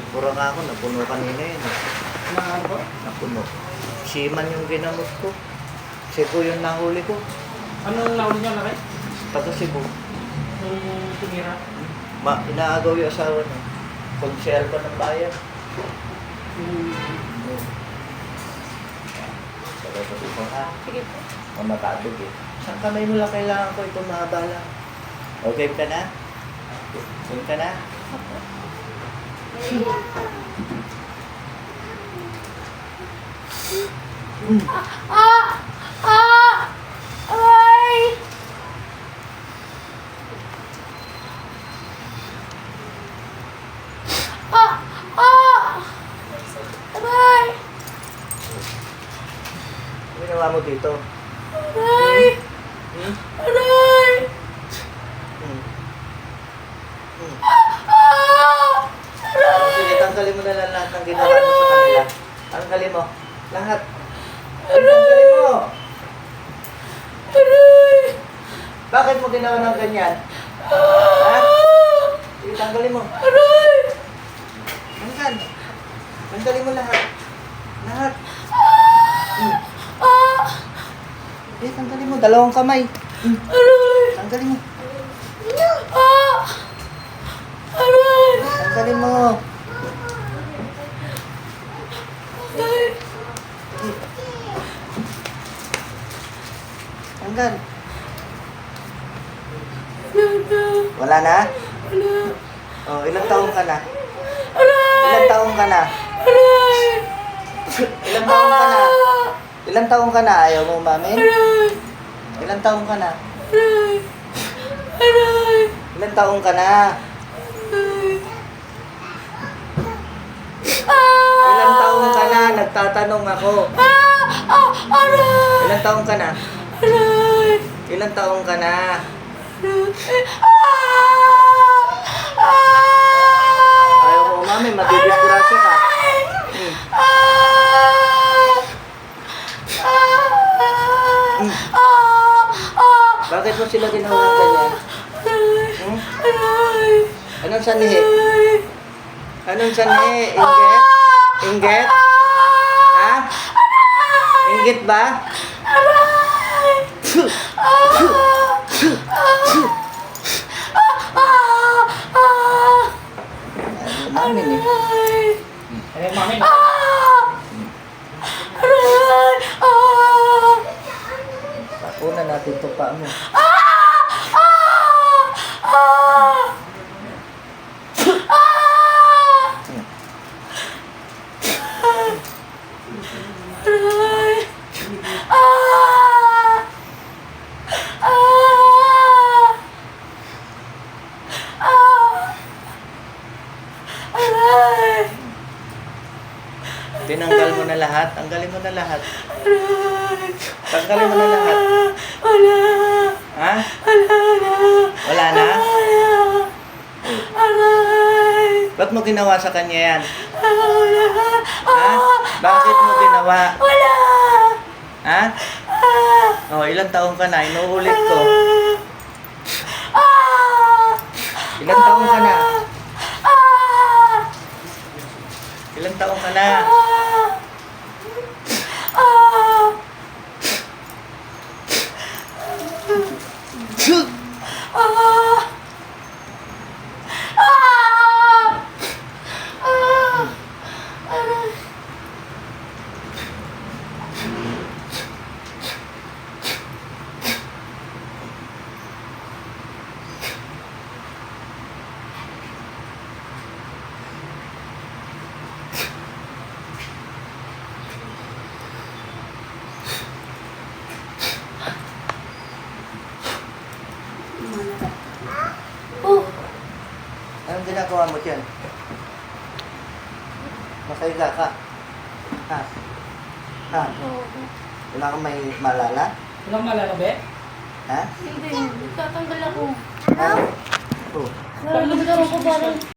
Pura nga ako, napuno kanina yun. Na ano? Napuno. Seaman yung ginamot ko. Cebu yung nahuli ko. Anong nahuli niyo laki? Taga Cebu. Nung tumira? Inaagaw yung asawa niya. Konsyel pa ng bayan. Hmm. Sabay ko dito ha. Sige po. Mamatadog eh. Saan kamay mo lang kailangan ko ito mahaba lang. Okay ka na? Okay ka na? Aray! Aray! Ano ginawa mo dito? Aray! Hmm? Aray! Hmm. Hmm. Aray! Sige, tanggalin mo na lang lahat ng ginawa mo sa kanila. Tanggalin mo. Lahat. Aray! Tanggalin mo. Aray! Bakit mo ginawa ng ganyan? Ha? Sige, tanggalin mo. Aray! Tanggal. Tanggalin mo lahat. Lahat. Hmm. Eh, tanggalin mo. Dalawang kamay. Hmm. Aray! Tanggalin mo. Aray! Tanggalin mo. Tanggal. Wala na? Oh, ilang taong ka na? Ilang taong ka na? Ilang taong ka na? Ilang taong ka na? Ayaw mo umamin? Ilang taong ka na? Ilang taong ka na? Ilang taong ka na? Nagtatanong ako. Ilang taong ka na? Ilang taong ka na? Ayaw mo umamin, madidisgrasya ka. Hmm. Hmm. Bakit mo sila ginawa ng ganyan? Hmm? Anong sanhi? Anong sanhi? Inggit? Inggit? Ha? Inggit ba? Umamin eh. Eh, mami. Tapunan natin ito pa mo. Tinanggal mo na lahat. Tanggalin mo na lahat. Tanggalin mo na lahat. Ha? Wala na? Ba't mo ginawa sa kanya yan? Ha? Bakit mo ginawa? Ha? Oh, ilang taong ka na? Inuulit ko. Ilang taong ka na? Ilang taong ka na? Anong ginagawa mo dyan? Makahiga ka? Ha? Ha? Wala kang may malala? Walang malala, be? Hindi, nagtatanggal ako. Ha? Oh. Nararamdaman ko parang